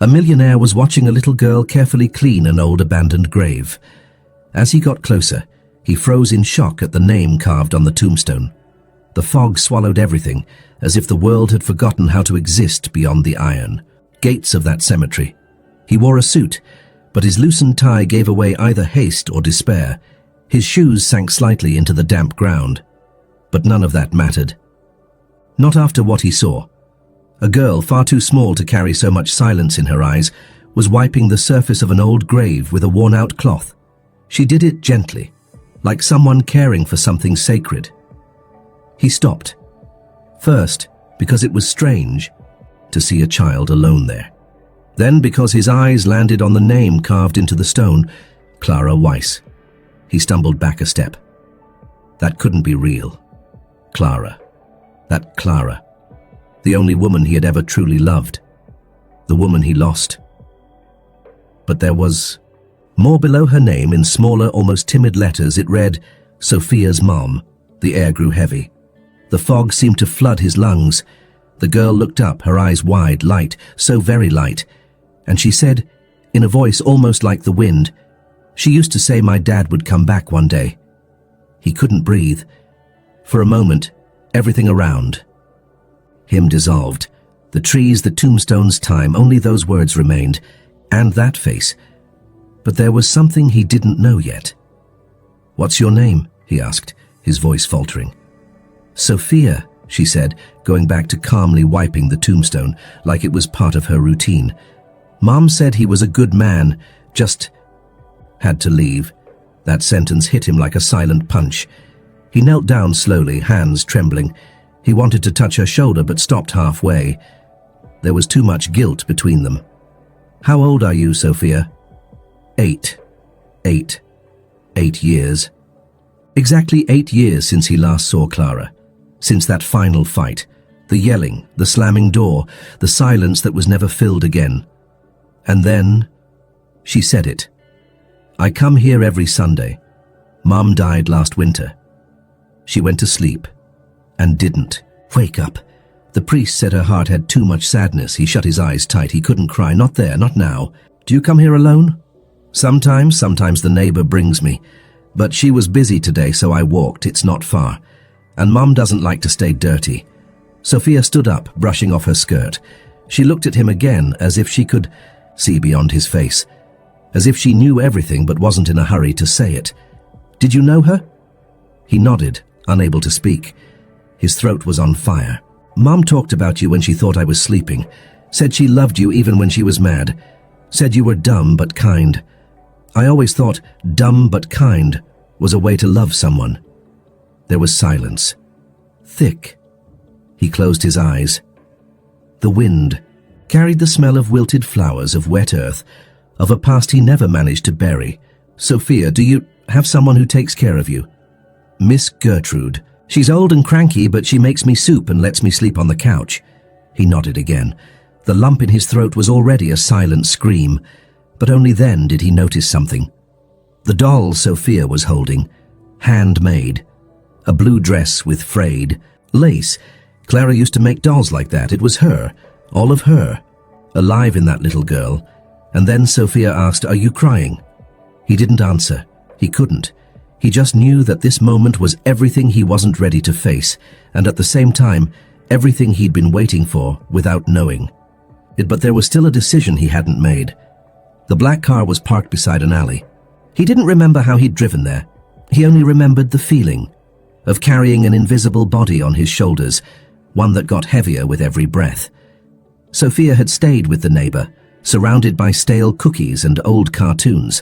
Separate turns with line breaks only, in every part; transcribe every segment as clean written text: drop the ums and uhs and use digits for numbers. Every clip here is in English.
A millionaire was watching a little girl carefully clean an old abandoned grave. As he got closer, he froze in shock at the name carved on the tombstone. The fog swallowed everything, as if the world had forgotten how to exist beyond the iron gates of that cemetery. He wore a suit, but his loosened tie gave away either haste or despair. His shoes sank slightly into the damp ground. But none of that mattered. Not after what he saw. A girl, far too small to carry so much silence in her eyes, was wiping the surface of an old grave with a worn-out cloth. She did it gently, like someone caring for something sacred. He stopped. First, because it was strange to see a child alone there. Then because his eyes landed on the name carved into the stone, Clara Weiss. He stumbled back a step. That couldn't be real. Clara. That Clara. The only woman he had ever truly loved. The woman he lost. But there was more below her name in smaller, almost timid letters. It read, Sophia's mom. The air grew heavy. The fog seemed to flood his lungs. The girl looked up, her eyes wide, light, so very light. And she said, in a voice almost like the wind, she used to say my dad would come back one day. He couldn't breathe. For a moment, everything around him dissolved. The trees, the tombstones, time, only those words remained, and that face. But there was something he didn't know yet. What's your name? He asked, his voice faltering. Sophia, she said, going back to calmly wiping the tombstone, like it was part of her routine. Mom said he was a good man, just had to leave. That sentence hit him like a silent punch. He knelt down slowly, hands trembling. He wanted to touch her shoulder but stopped halfway. There was too much guilt between them. How old are you, Sophia? 8. 8 years. Exactly 8 years since he last saw Clara. Since that final fight. The yelling, the slamming door, the silence that was never filled again. And then, she said it. I come here every Sunday. Mom died last winter. She went to sleep. And didn't wake up. The priest said her heart had too much sadness. He shut his eyes tight. He couldn't cry. Not there, not now. Do you come here alone? Sometimes the neighbor brings me. But she was busy today, so I walked. It's not far. And Mom doesn't like to stay dirty. Sophia stood up, brushing off her skirt. She looked at him again, as if she could see beyond his face. As if she knew everything but wasn't in a hurry to say it. Did you know her? He nodded, unable to speak. His throat was on fire. Mom talked about you when she thought I was sleeping. Said she loved you even when she was mad. Said you were dumb but kind. I always thought dumb but kind was a way to love someone. There was silence. Thick. He closed his eyes. The wind carried the smell of wilted flowers, of wet earth, of a past he never managed to bury. Sophia, do you have someone who takes care of you? Miss Gertrude. She's old and cranky, but she makes me soup and lets me sleep on the couch. He nodded again. The lump in his throat was already a silent scream, but only then did he notice something. The doll Sophia was holding, handmade. A blue dress with frayed lace. Clara used to make dolls like that. It was her, all of her, alive in that little girl. And then Sophia asked, "Are you crying?" He didn't answer. He couldn't. He just knew that this moment was everything he wasn't ready to face, and at the same time, everything he'd been waiting for without knowing. But there was still a decision he hadn't made. The black car was parked beside an alley. He didn't remember how he'd driven there. He only remembered the feeling of carrying an invisible body on his shoulders, one that got heavier with every breath. Sophia had stayed with the neighbor, surrounded by stale cookies and old cartoons.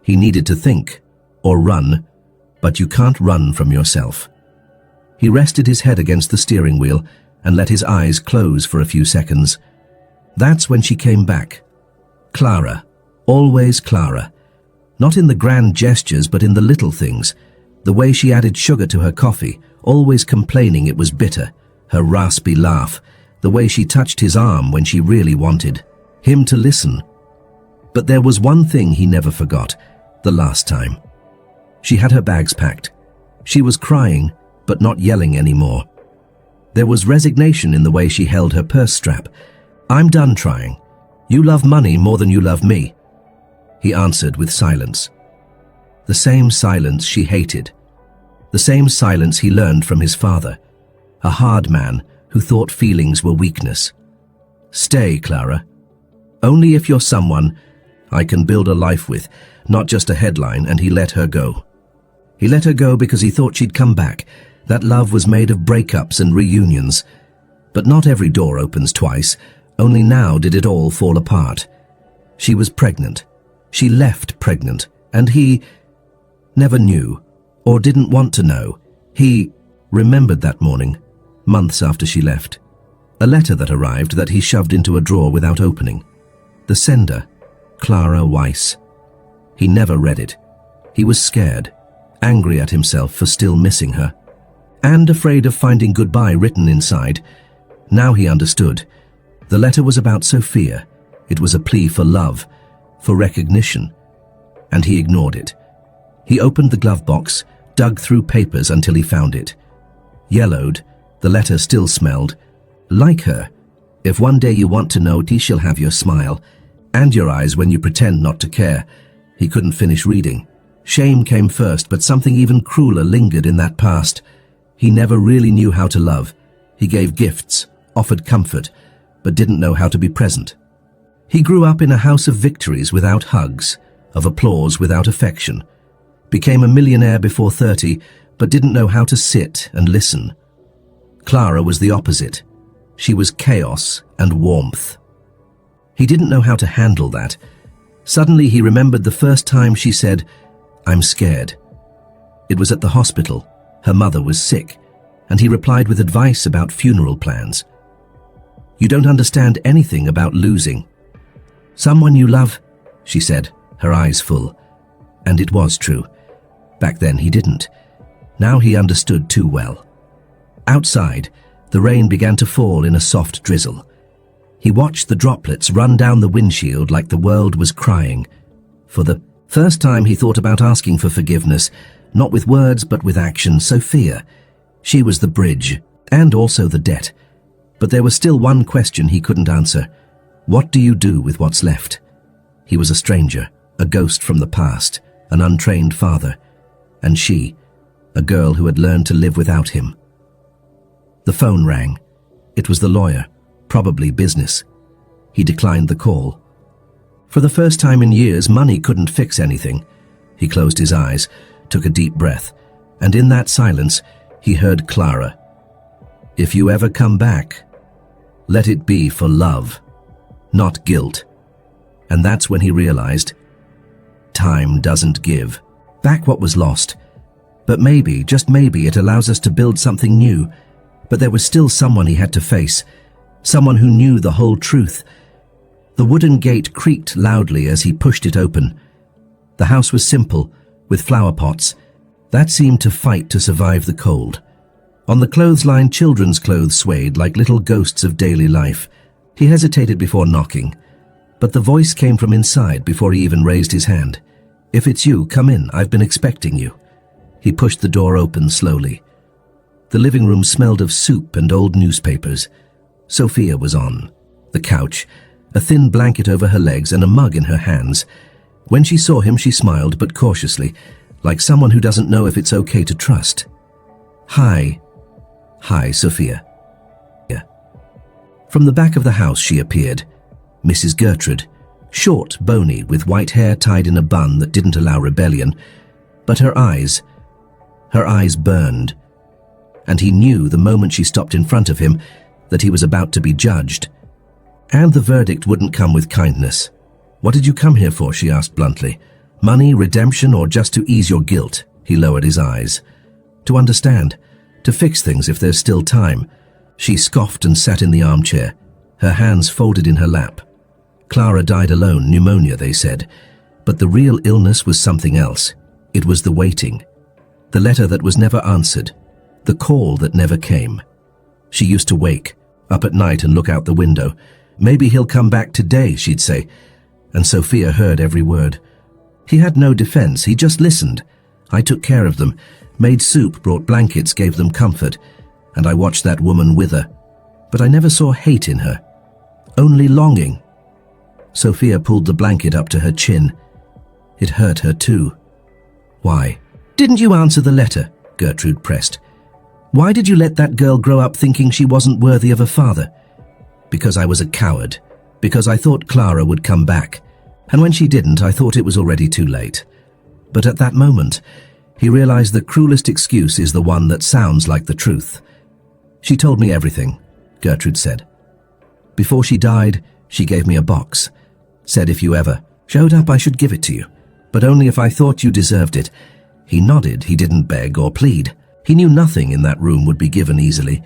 He needed to think, or run, but you can't run from yourself. He rested his head against the steering wheel and let his eyes close for a few seconds. That's when she came back. Clara, always Clara. Not in the grand gestures, but in the little things. The way she added sugar to her coffee, always complaining it was bitter. Her raspy laugh. The way she touched his arm when she really wanted him to listen. But there was one thing he never forgot, the last time. She had her bags packed. She was crying, but not yelling anymore. There was resignation in the way she held her purse strap. I'm done trying. "You love money more than you love me," he answered with silence. The same silence she hated. The same silence he learned from his father, a hard man who thought feelings were weakness. "Stay, Clara. Only if you're someone I can build a life with, not just a headline," and he let her go. He let her go because he thought she'd come back. That love was made of breakups and reunions. But not every door opens twice. Only now did it all fall apart. She was pregnant. She left pregnant, and he never knew, or didn't want to know. He remembered that morning, months after she left. A letter that arrived that he shoved into a drawer without opening. The sender, Clara Weiss. He never read it. He was scared, angry at himself for still missing her, and afraid of finding goodbye written inside. Now he understood. The letter was about Sophia. It was a plea for love, for recognition, and he ignored it. He opened the glove box, dug through papers until he found it. Yellowed, the letter still smelled. "Like her. If one day you want to know it, she'll have your smile, and your eyes when you pretend not to care." He couldn't finish reading. Shame came first, but something even crueler lingered in that past. He never really knew how to love. He gave gifts, offered comfort, but didn't know how to be present. He grew up in a house of victories without hugs, of applause without affection. Became a millionaire before 30, but didn't know how to sit and listen. Clara was the opposite. She was chaos and warmth. He didn't know how to handle that. Suddenly he remembered the first time she said, "I'm scared." It was at the hospital. Her mother was sick, and he replied with advice about funeral plans. "You don't understand anything about losing." "Someone you love," she said, her eyes full. And it was true. Back then he didn't. Now he understood too well. Outside, the rain began to fall in a soft drizzle. He watched the droplets run down the windshield like the world was crying. For the first time he thought about asking for forgiveness, not with words but with action. Sophia. She was the bridge, and also the debt. But there was still one question he couldn't answer. What do you do with what's left? He was a stranger, a ghost from the past, an untrained father. And she, a girl who had learned to live without him. The phone rang. It was the lawyer, probably business. He declined the call. For the first time in years, money couldn't fix anything. He closed his eyes, took a deep breath, and in that silence, he heard Clara. "If you ever come back, let it be for love, not guilt." And that's when he realized, time doesn't give back what was lost. But maybe, just maybe, it allows us to build something new. But there was still someone he had to face, someone who knew the whole truth. The wooden gate creaked loudly as he pushed it open. The house was simple, with flower pots. That seemed to fight to survive the cold. On the clothesline, children's clothes swayed like little ghosts of daily life. He hesitated before knocking, but the voice came from inside before he even raised his hand. "If it's you, come in. I've been expecting you." He pushed the door open slowly. The living room smelled of soup and old newspapers. Sophia was on the couch, a thin blanket over her legs and a mug in her hands. When she saw him, she smiled, but cautiously, like someone who doesn't know if it's okay to trust. "Hi." "Hi, Sophia." Yeah. From the back of the house she appeared, Mrs. Gertrude, short, bony, with white hair tied in a bun that didn't allow rebellion, but her eyes burned, and he knew the moment she stopped in front of him that he was about to be judged. And the verdict wouldn't come with kindness. "What did you come here for?" she asked bluntly. "Money, redemption, or just to ease your guilt?" He lowered his eyes. "To understand, to fix things if there's still time." She scoffed and sat in the armchair, her hands folded in her lap. Clara died alone, pneumonia, they said. But the real illness was something else. It was the waiting. The letter that was never answered. The call that never came. She used to wake, up at night and look out the window. "Maybe he'll come back today," she'd say. And Sophia heard every word. He had no defense, he just listened. I took care of them, made soup, brought blankets, gave them comfort, and I watched that woman wither. But I never saw hate in her, only longing. Sophia pulled the blanket up to her chin. It hurt her too. Why? Didn't you answer the letter? Gertrude pressed. Why did you let that girl grow up thinking she wasn't worthy of a father? Because I was a coward. Because I thought Clara would come back. And when she didn't, I thought it was already too late. But at that moment, he realized the cruelest excuse is the one that sounds like the truth. She told me everything, Gertrude said. Before she died, she gave me a box. Said if you ever showed up, I should give it to you, but only if I thought you deserved it. He nodded. He didn't beg or plead. He knew nothing in that room would be given easily,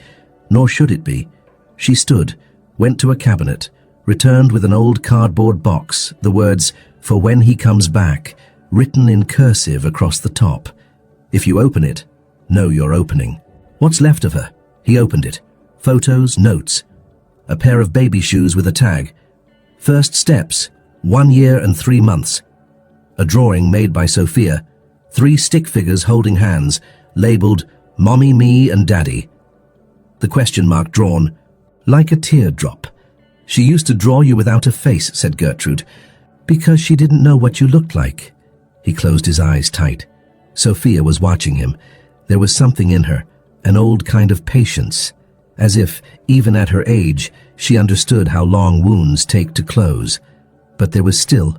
nor should it be. She stood, went to a cabinet, returned with an old cardboard box, the words, "For when he comes back," written in cursive across the top. If you open it, know you're opening. What's left of her? He opened it. Photos, notes. A pair of baby shoes with a tag. First steps, 1 year and 3 months. A drawing made by Sophia. 3 stick figures holding hands, labeled Mommy, Me and Daddy. The question mark drawn, like a teardrop. She used to draw you without a face, said Gertrude, because she didn't know what you looked like. He closed his eyes tight. Sophia was watching him. There was something in her, an old kind of patience, as if, even at her age, she understood how long wounds take to close. But there was still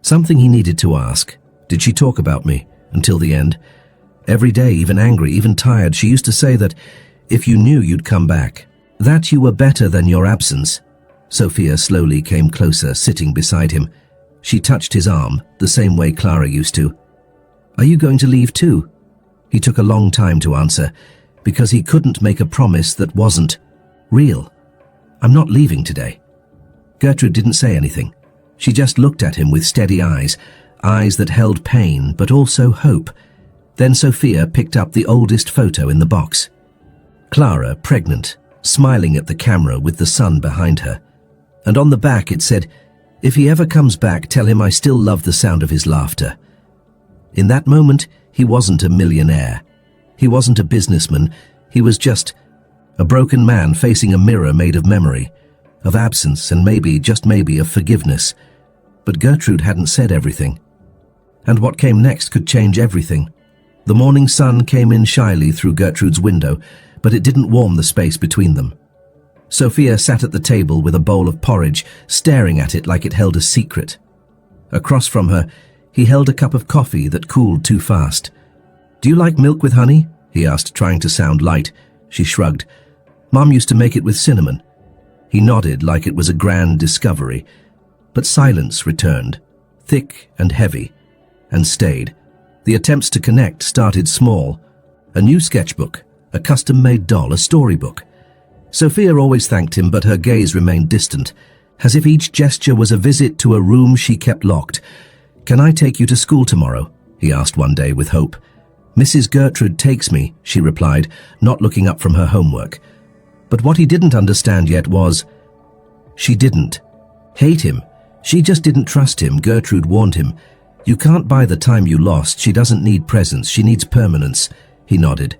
something he needed to ask. Did she talk about me until the end? Every day, even angry, even tired, she used to say that if you knew you'd come back, that you were better than your absence. Sophia slowly came closer, sitting beside him. She touched his arm, the same way Clara used to. Are you going to leave too? He took a long time to answer, because he couldn't make a promise that wasn't real. I'm not leaving today. Gertrude didn't say anything. She just looked at him with steady eyes, eyes that held pain but also hope. Then Sophia picked up the oldest photo in the box. Clara, pregnant, smiling at the camera with the sun behind her. And on the back it said, "If he ever comes back, tell him I still love the sound of his laughter." In that moment, he wasn't a millionaire. He wasn't a businessman. He was just a broken man facing a mirror made of memory, of absence, and maybe, just maybe, of forgiveness. But Gertrude hadn't said everything. And what came next could change everything. The morning sun came in shyly through Gertrude's window, but it didn't warm the space between them. Sophia sat at the table with a bowl of porridge, staring at it like it held a secret. Across from her, he held a cup of coffee that cooled too fast. "Do you like milk with honey?" he asked, trying to sound light. She shrugged. "Mom used to make it with cinnamon." He nodded like it was a grand discovery. But silence returned, thick and heavy, and stayed. The attempts to connect started small. A new sketchbook, a custom-made doll, a storybook. Sophia always thanked him, but her gaze remained distant, as if each gesture was a visit to a room she kept locked. "Can I take you to school tomorrow?" he asked one day with hope. "Mrs. Gertrude takes me," she replied, not looking up from her homework. But what he didn't understand yet was, she didn't hate him. She just didn't trust him. Gertrude warned him. "You can't buy the time you lost. She doesn't need presents. She needs permanence." He nodded.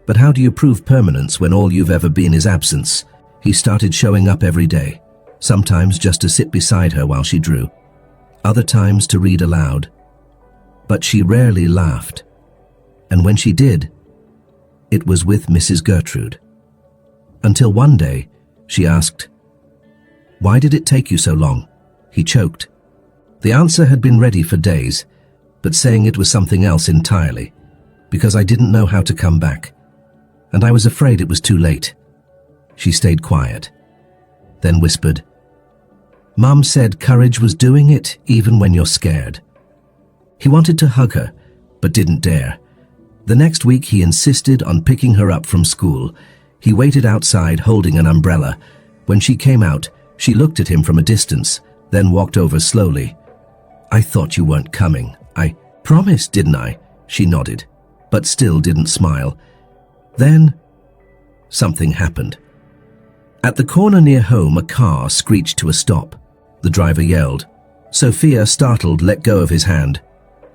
"But how do you prove permanence when all you've ever been is absence?" He started showing up every day, sometimes just to sit beside her while she drew, other times to read aloud. But she rarely laughed. And when she did, it was with Mrs. Gertrude. Until one day, she asked, "Why did it take you so long?" He choked. The answer had been ready for days, but saying it was something else entirely. "Because I didn't know how to come back. And I was afraid it was too late." She stayed quiet, then whispered, "Mum said courage was doing it even when you're scared." He wanted to hug her, but didn't dare. The next week he insisted on picking her up from school. He waited outside holding an umbrella. When she came out, she looked at him from a distance, then walked over slowly. "I thought you weren't coming. I promised, didn't I?" She nodded, but still didn't smile. Then, something happened. At the corner near home, a car screeched to a stop. The driver yelled. Sophia, startled, let go of his hand.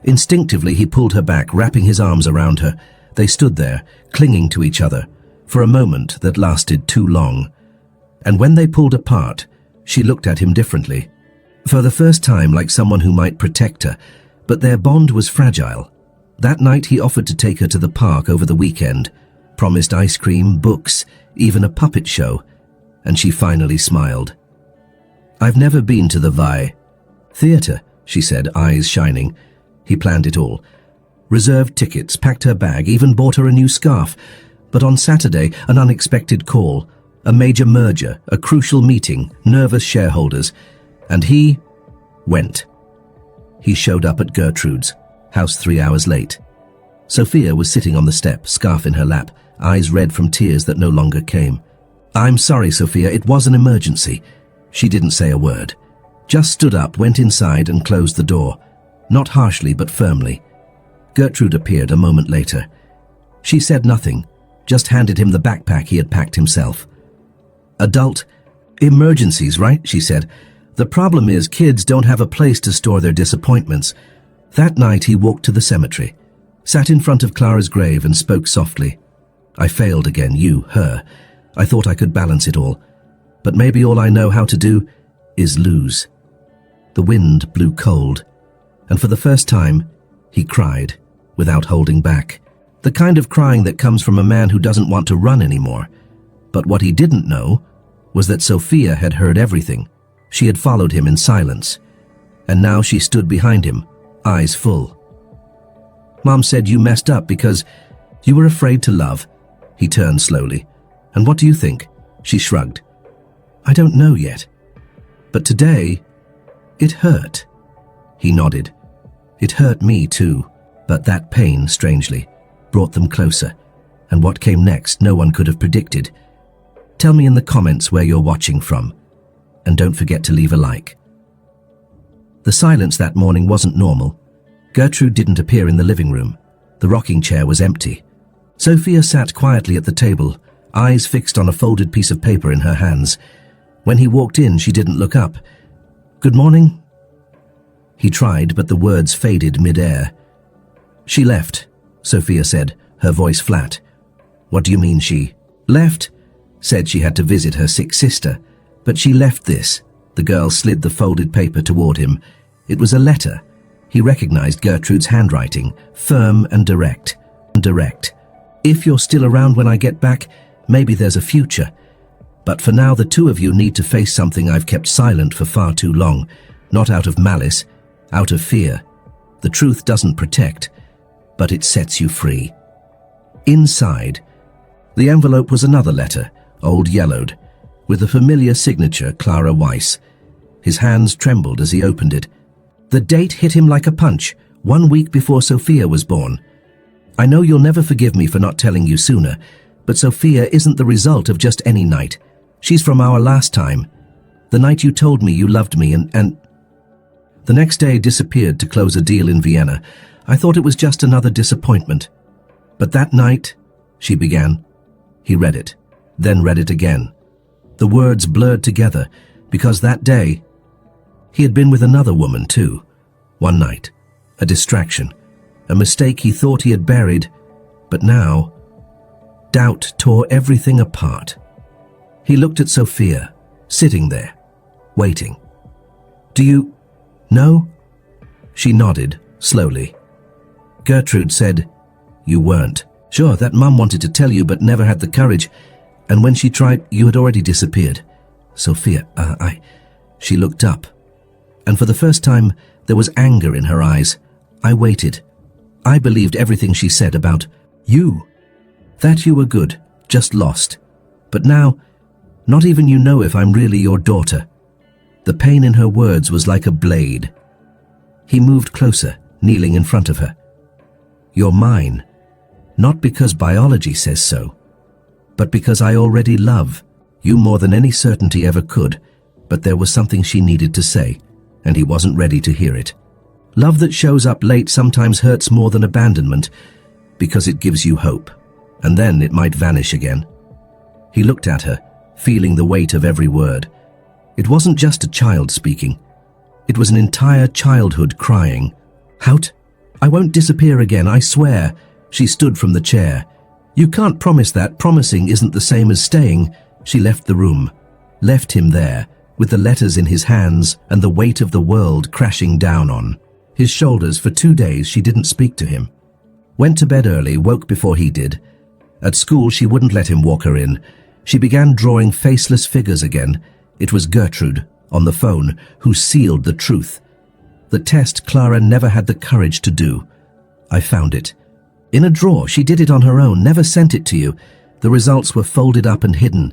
Instinctively, he pulled her back, wrapping his arms around her. They stood there, clinging to each other, for a moment that lasted too long. And when they pulled apart, she looked at him differently. For the first time, like someone who might protect her, but their bond was fragile. That night he offered to take her to the park over the weekend, promised ice cream, books, even a puppet show, and she finally smiled. "I've never been to the Vi Theatre," she said, eyes shining. He planned it all. Reserved tickets, packed her bag, even bought her a new scarf. But on Saturday, an unexpected call, a major merger, a crucial meeting, nervous shareholders, and he went. He showed up at Gertrude's house 3 hours late. Sophia was sitting on the step, scarf in her lap, eyes red from tears that no longer came. "I'm sorry, Sophia, it was an emergency." She didn't say a word. Just stood up, went inside and closed the door. Not harshly, but firmly. Gertrude appeared a moment later. She said nothing, just handed him the backpack he had packed himself. "Adult emergencies, right?" she said. "The problem is kids don't have a place to store their disappointments." That night he walked to the cemetery, sat in front of Clara's grave and spoke softly. "I failed again, you, her. I thought I could balance it all. But maybe all I know how to do is lose." The wind blew cold, and for the first time, he cried, without holding back. The kind of crying that comes from a man who doesn't want to run anymore. But what he didn't know was that Sophia had heard everything. She had followed him in silence, and now she stood behind him, eyes full. "Mom said you messed up because you were afraid to love." He turned slowly. "And what do you think?" She shrugged. "I don't know yet. But today, it hurt." He nodded. "It hurt me too, but that pain, strangely, brought them closer, and what came next no one could have predicted. Tell me in the comments where you're watching from, and don't forget to leave a like." The silence that morning wasn't normal. Gertrude didn't appear in the living room. The rocking chair was empty. Sophia sat quietly at the table, eyes fixed on a folded piece of paper in her hands. When he walked in, she didn't look up. "Good morning?" He tried, but the words faded mid-air. "She left," Sophia said, her voice flat. "What do you mean she left?" "Said she had to visit her sick sister. But she left this." The girl slid the folded paper toward him. It was a letter. He recognized Gertrude's handwriting, firm and direct. "If you're still around when I get back, maybe there's a future. But for now, the two of you need to face something I've kept silent for far too long. Not out of malice, out of fear. The truth doesn't protect, but it sets you free." Inside, the envelope was another letter, old yellowed, with a familiar signature, Clara Weiss. His hands trembled as he opened it. The date hit him like a punch, 1 week before Sophia was born. "I know you'll never forgive me for not telling you sooner, but Sophia isn't the result of just any night. She's from our last time. The night you told me you loved me and the next day disappeared to close a deal in Vienna. I thought it was just another disappointment. But that night," she began. He read it, then read it again. The words blurred together, because that day, he had been with another woman too. One night, a distraction, a mistake he thought he had buried, but now, doubt tore everything apart. He looked at Sophia, sitting there, waiting. "Do you know?" She nodded, slowly. Gertrude said, "You weren't. Sure, that mum wanted to tell you but never had the courage. And when she tried, you had already disappeared." "Sophia, She looked up, and for the first time, there was anger in her eyes. "I waited. I believed everything she said about you. That you were good, just lost. But now, not even you know if I'm really your daughter." The pain in her words was like a blade. He moved closer, kneeling in front of her. "You're mine, not because biology says so, but because I already love you more than any certainty ever could." But there was something she needed to say, and he wasn't ready to hear it. Love that shows up late sometimes hurts more than abandonment, because it gives you hope, and then it might vanish again. He looked at her, feeling the weight of every word. It wasn't just a child speaking. It was an entire childhood crying. "Hout, I won't disappear again, I swear." She stood from the chair. "You can't promise that. Promising isn't the same as staying." She left the room, left him there, with the letters in his hands and the weight of the world crashing down on his shoulders. For 2 days she didn't speak to him. Went to bed early, woke before he did. At school she wouldn't let him walk her in. She began drawing faceless figures again. It was Gertrude, on the phone, who sealed the truth. The test Clara never had the courage to do. I found it. In a drawer. She did it on her own, never sent it to you. The results were folded up and hidden.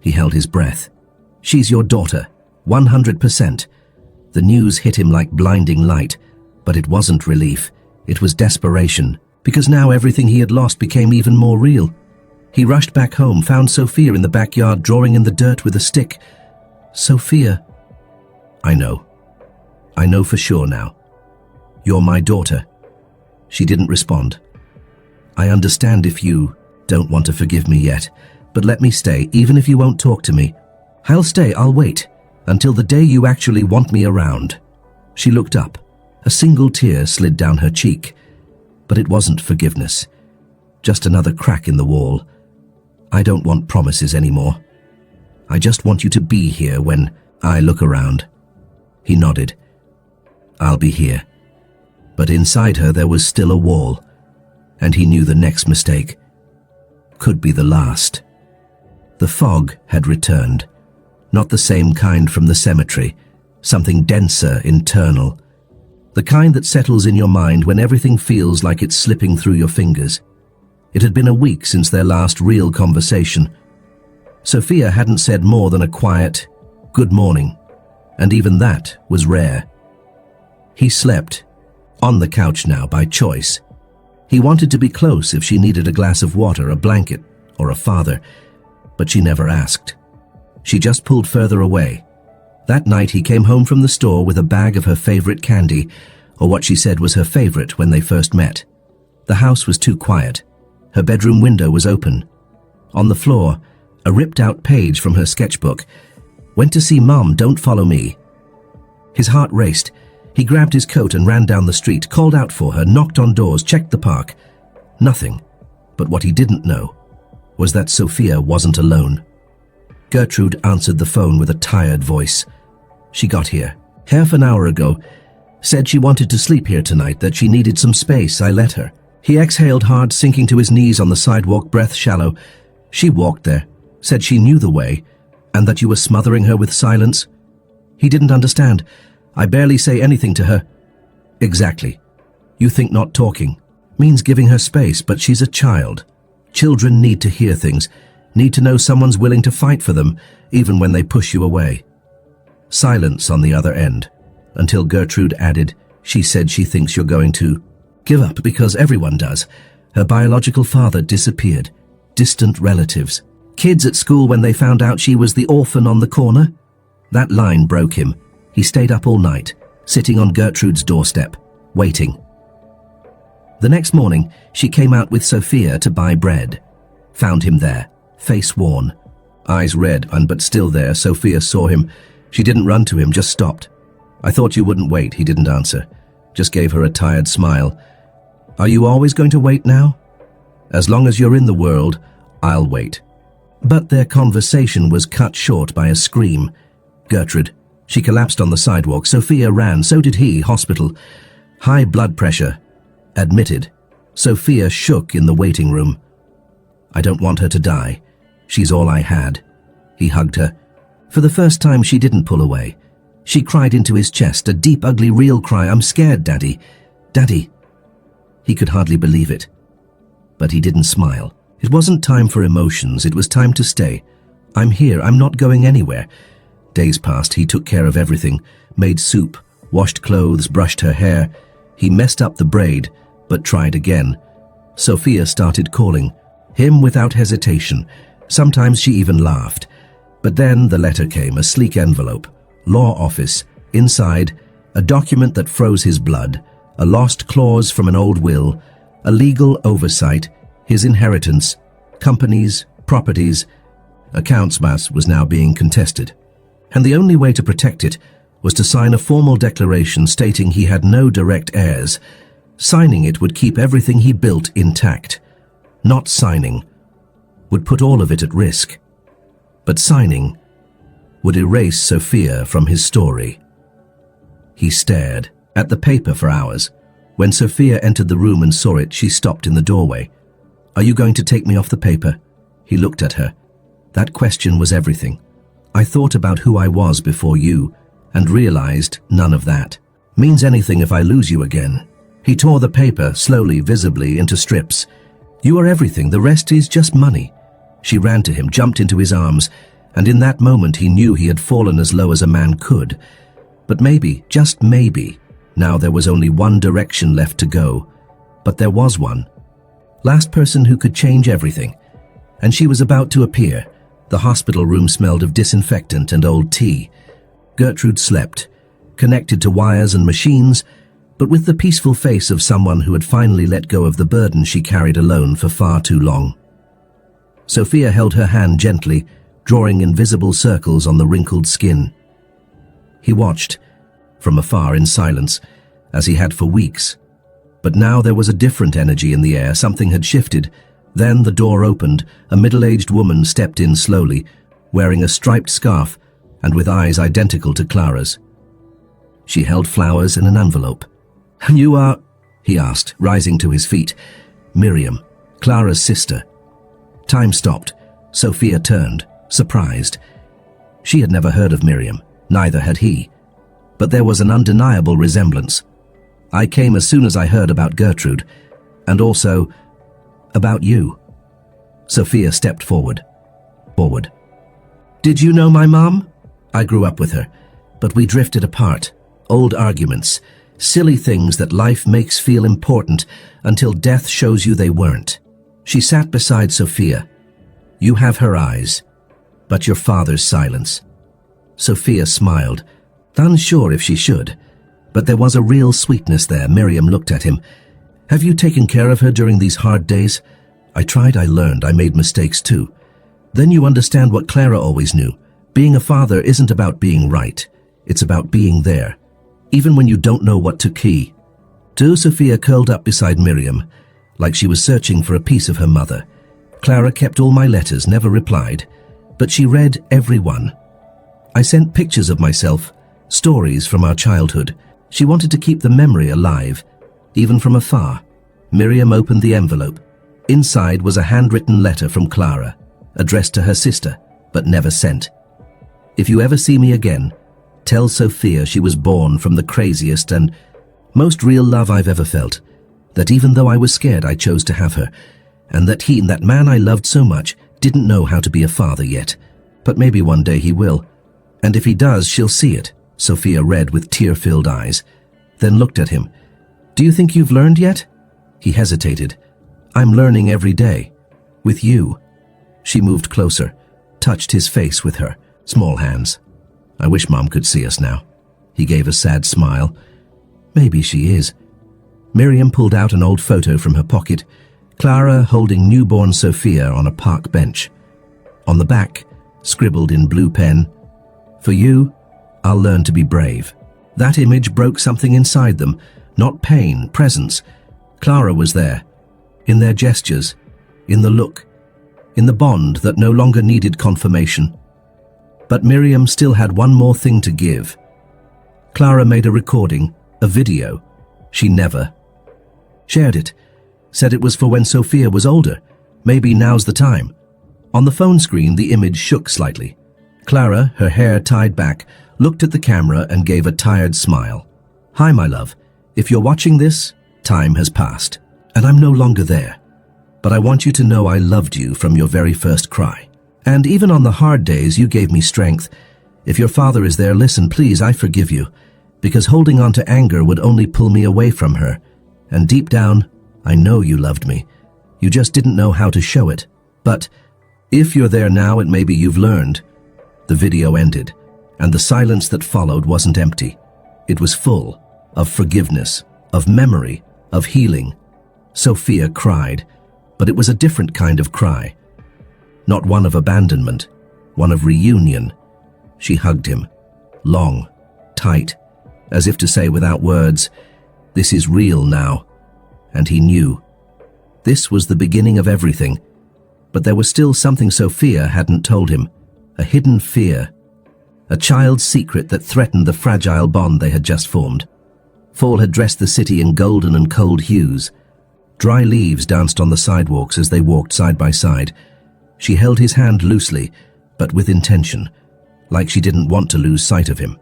He held his breath. She's your daughter, 100%. The news hit him like blinding light, but it wasn't relief. It was desperation, because now everything he had lost became even more real. He rushed back home, found Sophia in the backyard drawing in the dirt with a stick. Sophia. I know. I know for sure now. You're my daughter. She didn't respond. I understand if you don't want to forgive me yet, but let me stay, even if you won't talk to me. I'll stay, I'll wait, until the day you actually want me around. She looked up. A single tear slid down her cheek, but it wasn't forgiveness. Just another crack in the wall. I don't want promises anymore. I just want you to be here when I look around. He nodded. I'll be here. But inside her there was still a wall, and he knew the next mistake could be the last. The fog had returned. Not the same kind from the cemetery, something denser, internal. The kind that settles in your mind when everything feels like it's slipping through your fingers. It had been a week since their last real conversation. Sophia hadn't said more than a quiet, "Good morning," and even that was rare. He slept, on the couch now by choice. He wanted to be close if she needed a glass of water, a blanket, or a father, but she never asked. She just pulled further away. That night he came home from the store with a bag of her favorite candy, or what she said was her favorite when they first met. The house was too quiet. Her bedroom window was open. On the floor, a ripped-out page from her sketchbook. Went to see Mom, don't follow me. His heart raced. He grabbed his coat and ran down the street, called out for her, knocked on doors, checked the park. Nothing. But what he didn't know was that Sophia wasn't alone. Gertrude answered the phone with a tired voice. She got here half an hour ago. Said she wanted to sleep here tonight, that she needed some space. I let her. He exhaled hard, sinking to his knees on the sidewalk, breath shallow. She walked there, said she knew the way, and that you were smothering her with silence. He didn't understand. I barely say anything to her. Exactly. You think not talking means giving her space, but she's a child. Children need to hear things, need to know someone's willing to fight for them, even when they push you away. Silence on the other end, until Gertrude added, she said she thinks you're going to give up because everyone does. Her biological father disappeared. Distant relatives. Kids at school when they found out she was the orphan on the corner. That line broke him. He stayed up all night, sitting on Gertrude's doorstep, waiting. The next morning, she came out with Sophia to buy bread. Found him there, face worn. Eyes red, but still there. Sophia saw him. She didn't run to him, just stopped. I thought you wouldn't wait, he didn't answer. Just gave her a tired smile. Are you always going to wait now? As long as you're in the world, I'll wait. But their conversation was cut short by a scream. Gertrude. She collapsed on the sidewalk. Sophia ran, so did he, hospital. High blood pressure. Admitted. Sophia shook in the waiting room. I don't want her to die. She's all I had. He hugged her. For the first time she didn't pull away. She cried into his chest, a deep, ugly, real cry. I'm scared, Daddy. Daddy. He could hardly believe it. But he didn't smile. It wasn't time for emotions, it was time to stay. I'm here, I'm not going anywhere. Days passed, he took care of everything. Made soup, washed clothes, brushed her hair. He messed up the braid, but tried again. Sophia started calling. Him without hesitation. Sometimes she even laughed. But then the letter came, a sleek envelope. Law office. Inside, a document that froze his blood. A lost clause from an old will. A legal oversight. His inheritance. Companies. Properties. Accounts mass was now being contested. And the only way to protect it was to sign a formal declaration stating he had no direct heirs. Signing it would keep everything he built intact. Not signing would put all of it at risk. But signing would erase Sophia from his story. He stared at the paper for hours. When Sophia entered the room and saw it, she stopped in the doorway. "Are you going to take me off the paper?" He looked at her. That question was everything. "I thought about who I was before you and realized none of that means anything if I lose you again." He tore the paper slowly, visibly, into strips. "You are everything, the rest is just money." She ran to him, jumped into his arms, and in that moment he knew he had fallen as low as a man could. But maybe, just maybe, now there was only one direction left to go. But there was one. Last person who could change everything. And she was about to appear. The hospital room smelled of disinfectant and old tea. Gertrude slept, connected to wires and machines, but with the peaceful face of someone who had finally let go of the burden she carried alone for far too long. Sophia held her hand gently, drawing invisible circles on the wrinkled skin. He watched, from afar in silence, as he had for weeks. But now there was a different energy in the air. Something had shifted. Then the door opened. A middle-aged woman stepped in slowly, wearing a striped scarf and with eyes identical to Clara's. She held flowers in an envelope. "And you are," he asked, rising to his feet. "Miriam, Clara's sister." Time stopped. Sophia turned, surprised. She had never heard of Miriam, neither had he. But there was an undeniable resemblance. "I came as soon as I heard about Gertrude, and also about you." Sophia stepped forward. "Did you know my mom? I grew up with her, but we drifted apart. Old arguments, silly things that life makes feel important until death shows you they weren't." She sat beside Sophia. "You have her eyes, but your father's silence." Sophia smiled, unsure if she should, but there was a real sweetness there. Miriam looked at him. "Have you taken care of her during these hard days?" "I tried, I learned, I made mistakes too." "Then you understand what Clara always knew. Being a father isn't about being right. It's about being there, even when you don't know what to key." Sophia curled up beside Miriam, like she was searching for a piece of her mother. "Clara kept all my letters, never replied, but she read every one. I sent pictures of myself, stories from our childhood. She wanted to keep the memory alive, even from afar." Miriam opened the envelope. Inside was a handwritten letter from Clara, addressed to her sister, but never sent. "If you ever see me again, tell Sophia she was born from the craziest and most real love I've ever felt, that even though I was scared I chose to have her, and that man I loved so much didn't know how to be a father yet, but maybe one day he will. And if he does, she'll see it." Sophia read with tear-filled eyes, then looked at him. "Do you think you've learned yet?" He hesitated. "I'm learning every day. With you." She moved closer, touched his face with her small hands. "I wish Mom could see us now." He gave a sad smile. "Maybe she is." Miriam pulled out an old photo from her pocket. Clara holding newborn Sophia on a park bench. On the back, scribbled in blue pen, "For you, I'll learn to be brave." That image broke something inside them. Not pain, presence. Clara was there. In their gestures, in the look, in the bond that no longer needed confirmation. But Miriam still had one more thing to give. Clara made a recording, a video. She never shared it. Said it was for when Sophia was older. Maybe now's the time. On the phone screen, the image shook slightly. Clara, her hair tied back, looked at the camera and gave a tired smile. "Hi, my love. If you're watching this, time has passed, and I'm no longer there. But I want you to know I loved you from your very first cry. And even on the hard days, you gave me strength. If your father is there, listen, please, I forgive you, because holding on to anger would only pull me away from her. And deep down, I know you loved me. You just didn't know how to show it. But if you're there now and maybe you've learned." The video ended, and the silence that followed wasn't empty. It was full of forgiveness, of memory, of healing. Sophia cried, but it was a different kind of cry. Not one of abandonment, one of reunion. She hugged him, long, tight, as if to say without words, "This is real now." And he knew. This was the beginning of everything. But there was still something Sophia hadn't told him, a hidden fear. a child's secret that threatened the fragile bond they had just formed. Fall had dressed the city in golden and cold hues. Dry leaves danced on the sidewalks as they walked side by side. She held his hand loosely, but with intention, like she didn't want to lose sight of him.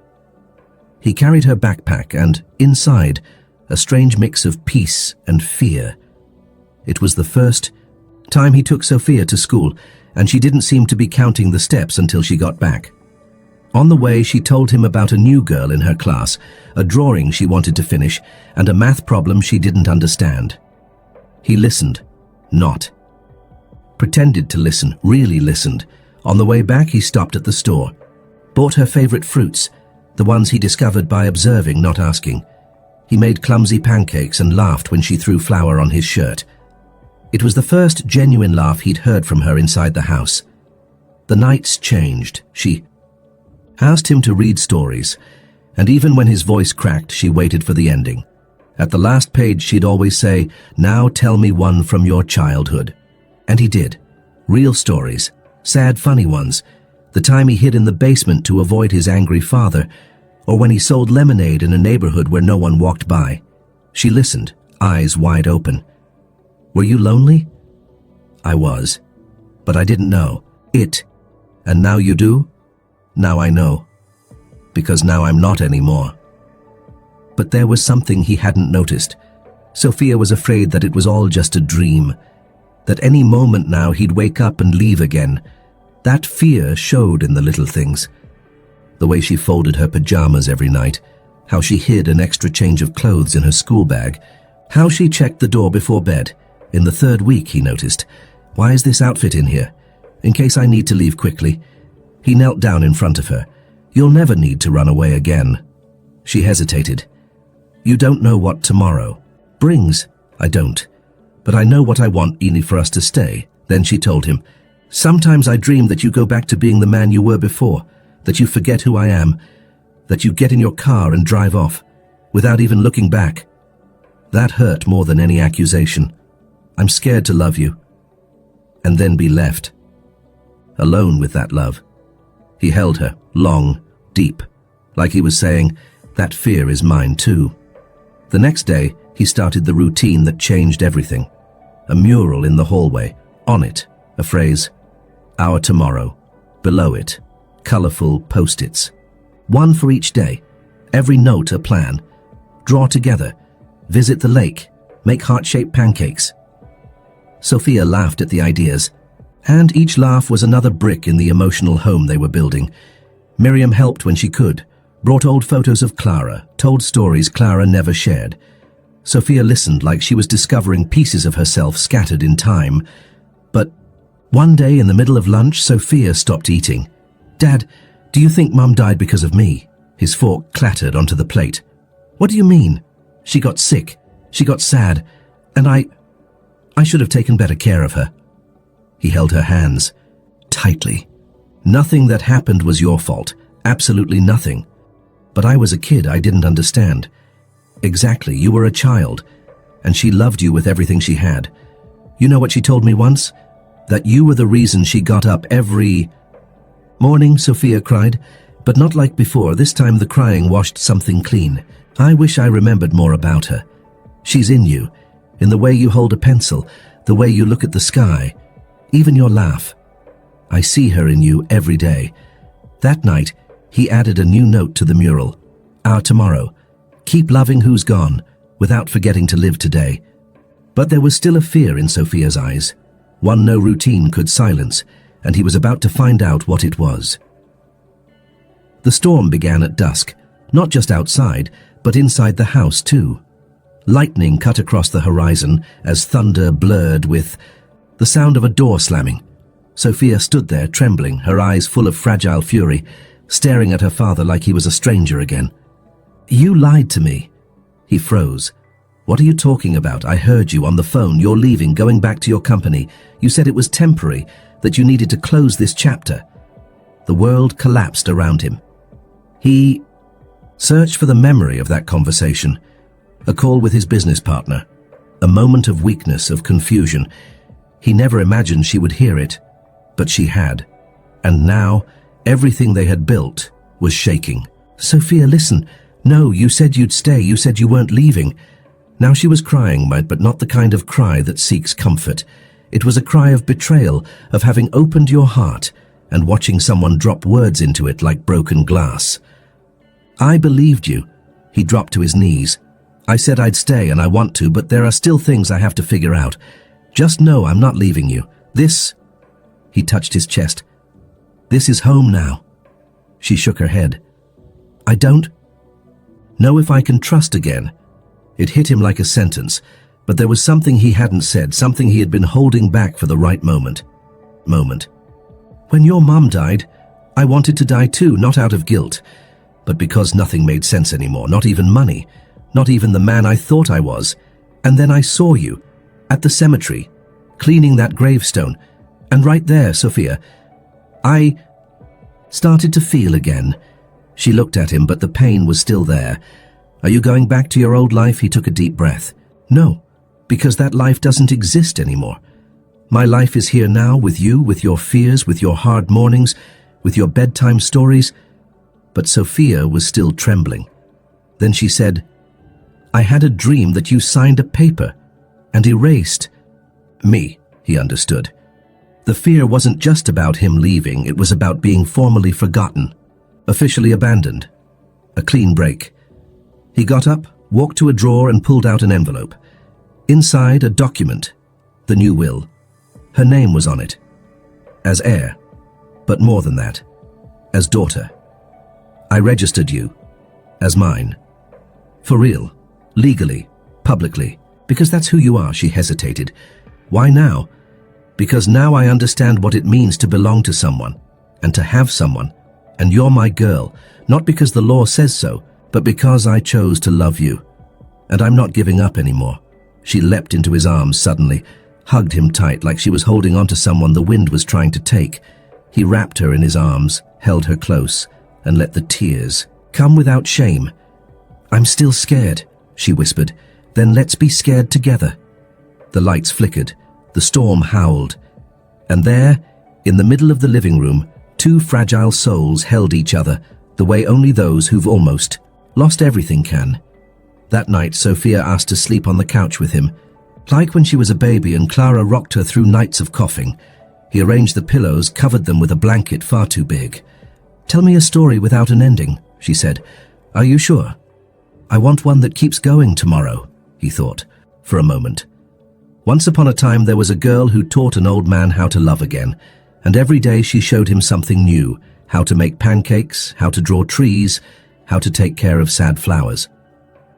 He carried her backpack and, inside, a strange mix of peace and fear. It was the first time he took Sophia to school, and she didn't seem to be counting the steps until she got back. On the way, she told him about a new girl in her class, a drawing she wanted to finish, and a math problem she didn't understand. He listened, not. Pretended to listen, really listened. On the way back, he stopped at the store, bought her favorite fruits, the ones he discovered by observing, not asking. He made clumsy pancakes and laughed when she threw flour on his shirt. It was the first genuine laugh he'd heard from her inside the house. The nights changed. She asked him to read stories, and even when his voice cracked, she waited for the ending. At the last page, she'd always say, "Now tell me one from your childhood." And he did. Real stories, sad, funny ones. The time he hid in the basement to avoid his angry father, or when he sold lemonade in a neighborhood where no one walked by. She listened, eyes wide open. "Were you lonely?" "I was, but I didn't know it. And now you do?" "Now I know, because now I'm not anymore." But there was something he hadn't noticed. Sophia was afraid that it was all just a dream, that any moment now he'd wake up and leave again. That fear showed in the little things. The way she folded her pajamas every night, how she hid an extra change of clothes in her school bag, how she checked the door before bed. In the 3rd week, he noticed, "Why is this outfit in here? In case I need to leave quickly." He knelt down in front of her. "You'll never need to run away again." She hesitated. "You don't know what tomorrow brings." "I don't. But I know what I want, Eni, for us to stay." Then she told him, "Sometimes I dream that you go back to being the man you were before, that you forget who I am, that you get in your car and drive off, without even looking back." That hurt more than any accusation. "I'm scared to love you, and then be left alone with that love." He held her, long, deep, like he was saying, "That fear is mine too." The next day, he started the routine that changed everything. A mural in the hallway, on it, a phrase, "Our tomorrow," below it, colorful post-its. One for each day, every note a plan. Draw together, visit the lake, make heart-shaped pancakes. Sophia laughed at the ideas, and each laugh was another brick in the emotional home they were building. Miriam helped when she could, brought old photos of Clara, told stories Clara never shared. Sophia listened like she was discovering pieces of herself scattered in time. But one day in the middle of lunch, Sophia stopped eating. "Dad, do you think Mum died because of me?" His fork clattered onto the plate. "What do you mean?" "She got sick. She got sad. And I should have taken better care of her." He held her hands tightly. "Nothing that happened was your fault. Absolutely nothing. But I was a kid. I didn't understand." "Exactly. You were a child. And she loved you with everything she had. You know what she told me once? That you were the reason she got up every morning," Sophia cried. But not like before. This time the crying washed something clean. "I wish I remembered more about her. She's in you, in the way you hold a pencil, the way you look at the sky, even your laugh. I see her in you every day." That night, he added a new note to the mural. "Our tomorrow. Keep loving who's gone, without forgetting to live today." But there was still a fear in Sophia's eyes, one no routine could silence, and he was about to find out what it was. The storm began at dusk, not just outside, but inside the house too. Lightning cut across the horizon as thunder blurred with the sound of a door slamming. Sophia stood there, trembling, her eyes full of fragile fury, staring at her father like he was a stranger again. "You lied to me." He froze. "What are you talking about? I heard you on the phone. You're leaving, going back to your company. You said it was temporary, that you needed to close this chapter." The world collapsed around him. He searched for the memory of that conversation. A call with his business partner. A moment of weakness, of confusion. He never imagined she would hear it, but she had. And now, everything they had built was shaking. "Sophia, listen. No, you said you'd stay. You said you weren't leaving." Now she was crying, but not the kind of cry that seeks comfort. It was a cry of betrayal, of having opened your heart and watching someone drop words into it like broken glass. "I believed you." He dropped to his knees. "I said I'd stay, and I want to, but there are still things I have to figure out. Just know I'm not leaving you. This—" He touched his chest. "This is home now." She shook her head. "I don't know if I can trust again." It hit him like a sentence, but there was something he hadn't said, something he had been holding back for the right moment. "When your mum died, I wanted to die too, not out of guilt, but because nothing made sense anymore, not even money, not even the man I thought I was. And then I saw you, at the cemetery, cleaning that gravestone, and right there, Sophia, I started to feel again." She looked at him, but the pain was still there. "Are you going back to your old life?" He took a deep breath. "No, because that life doesn't exist anymore. My life is here now with you, with your fears, with your hard mornings, with your bedtime stories." But Sophia was still trembling. Then she said, "I had a dream that you signed a paper and erased me." He understood. The fear wasn't just about him leaving, it was about being formally forgotten, officially abandoned. A clean break. He got up, walked to a drawer and pulled out an envelope. Inside, a document, the new will. Her name was on it. As heir, but more than that, as daughter. "I registered you as mine. For real, legally, publicly, because that's who you are." She hesitated. "Why now?" "Because now I understand what it means to belong to someone, and to have someone, and you're my girl, not because the law says so, but because I chose to love you. And I'm not giving up anymore." She leapt into his arms suddenly, hugged him tight like she was holding on to someone the wind was trying to take. He wrapped her in his arms, held her close, and let the tears come without shame. "I'm still scared," she whispered. "Then let's be scared together." The lights flickered, the storm howled, and there, in the middle of the living room, two fragile souls held each other, the way only those who've almost lost everything can. That night, Sophia asked to sleep on the couch with him, like when she was a baby and Clara rocked her through nights of coughing. He arranged the pillows, covered them with a blanket far too big. "Tell me a story without an ending," she said. "Are you sure?" "I want one that keeps going tomorrow," he thought, for a moment. Once upon a time there was a girl who taught an old man how to love again, and every day she showed him something new, how to make pancakes, how to draw trees, how to take care of sad flowers.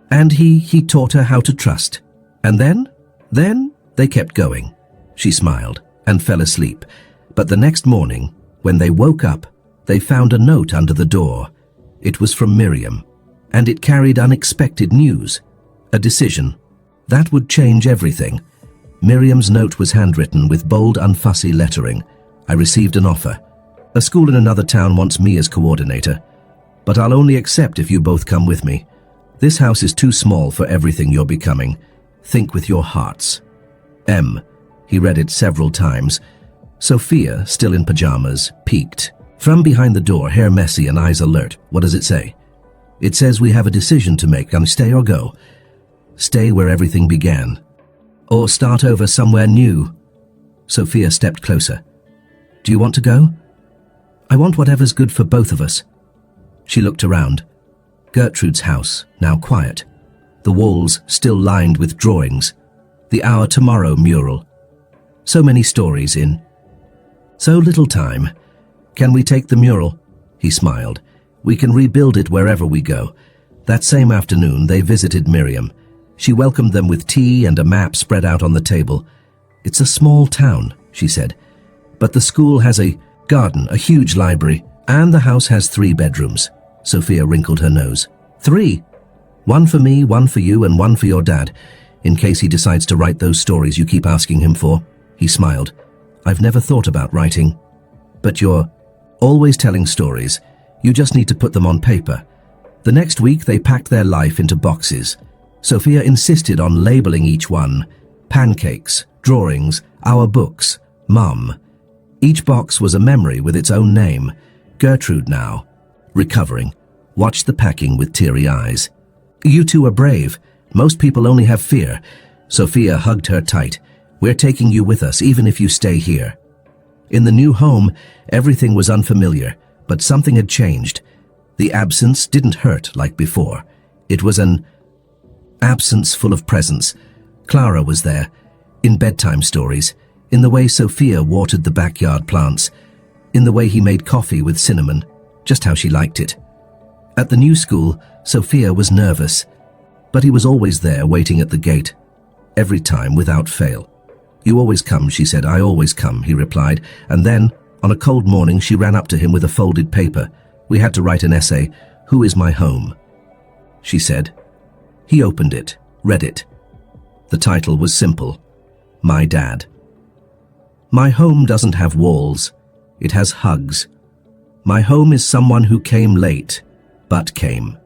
And he taught her how to trust. And then they kept going. She smiled and fell asleep. But the next morning, when they woke up, they found a note under the door. It was from Miriam, and it carried unexpected news. A decision. That would change everything. Miriam's note was handwritten with bold, unfussy lettering. "I received an offer. A school in another town wants me as coordinator. But I'll only accept if you both come with me. This house is too small for everything you're becoming. Think with your hearts. M." He read it several times. Sophia, still in pajamas, peeked. From behind the door, hair messy and eyes alert. "What does it say?" "It says we have a decision to make. Stay or go. Stay where everything began. Or start over somewhere new." Sophia stepped closer. "Do you want to go?" "I want whatever's good for both of us." She looked around. Gertrude's house, now quiet. The walls still lined with drawings. The Our Tomorrow mural. So many stories in so little time. "Can we take the mural?" He smiled. "We can rebuild it wherever we go." That same afternoon, they visited Miriam. She welcomed them with tea and a map spread out on the table. "It's a small town," she said, "but the school has a garden, a huge library, and the house has 3 bedrooms. Sophia wrinkled her nose. 3? One for me, one for you, and one for your dad, in case he decides to write those stories you keep asking him for." He smiled. "I've never thought about writing. But you're always telling stories. You just need to put them on paper." The next week, they packed their life into boxes. Sophia insisted on labeling each one. Pancakes, drawings, our books, Mum. Each box was a memory with its own name. Gertrude now. recovering, watched the packing with teary eyes. "You two are brave. Most people only have fear." Sophia hugged her tight. "We're taking you with us, even if you stay here." In the new home, everything was unfamiliar, but something had changed. The absence didn't hurt like before. It was an absence full of presence. Clara was there, in bedtime stories, in the way Sophia watered the backyard plants, in the way he made coffee with cinnamon, just how she liked it. At the new school, Sophia was nervous, but he was always there waiting at the gate, every time without fail. "You always come," she said. "I always come," he replied, and then, on a cold morning, she ran up to him with a folded paper. "We had to write an essay. Who is my home?" she said. He opened it, read it. The title was simple: My Dad. "My home doesn't have walls. It has hugs. My home is someone who came late, but came.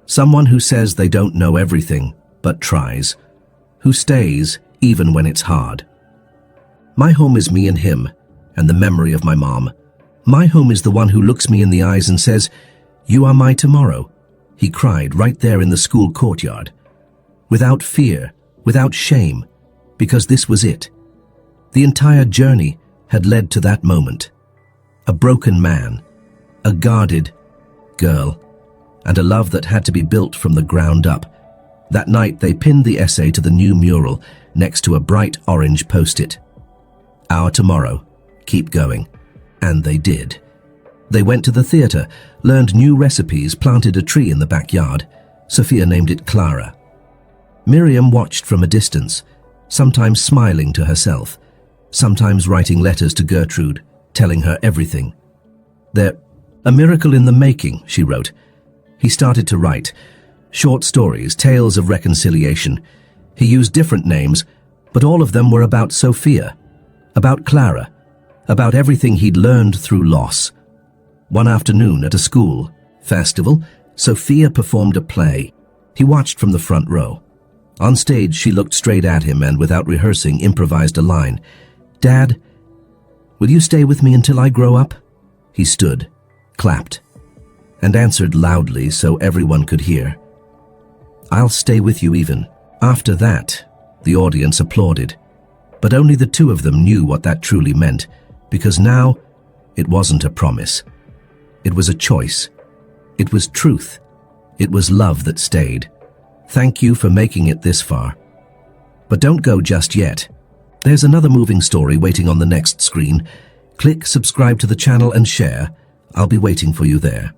Someone who says they don't know everything, but tries. Who stays even when it's hard. My home is me and him, and the memory of my mom. My home is the one who looks me in the eyes and says, 'You are my tomorrow,'" he cried right there in the school courtyard. Without fear, without shame, because this was it. The entire journey had led to that moment. A broken man, a guarded girl, and a love that had to be built from the ground up. That night they pinned the essay to the new mural next to a bright orange post-it. "Our tomorrow. Keep going." And they did. They went to the theater, learned new recipes, planted a tree in the backyard. Sophia named it Clara. Miriam watched from a distance, sometimes smiling to herself, sometimes writing letters to Gertrude, telling her everything. "They're a miracle in the making," she wrote. He started to write. Short stories, tales of reconciliation. He used different names, but all of them were about Sophia, about Clara, about everything he'd learned through loss. One afternoon at a school festival, Sophia performed a play. He watched from the front row. On stage, she looked straight at him and, without rehearsing, improvised a line. "Dad, will you stay with me until I grow up?" He stood, clapped, and answered loudly so everyone could hear. "I'll stay with you even." After that, the audience applauded. But only the two of them knew what that truly meant, because now it wasn't a promise. It was a choice. It was truth. It was love that stayed. Thank you for making it this far. But don't go just yet. There's another moving story waiting on the next screen. Click subscribe to the channel and share. I'll be waiting for you there.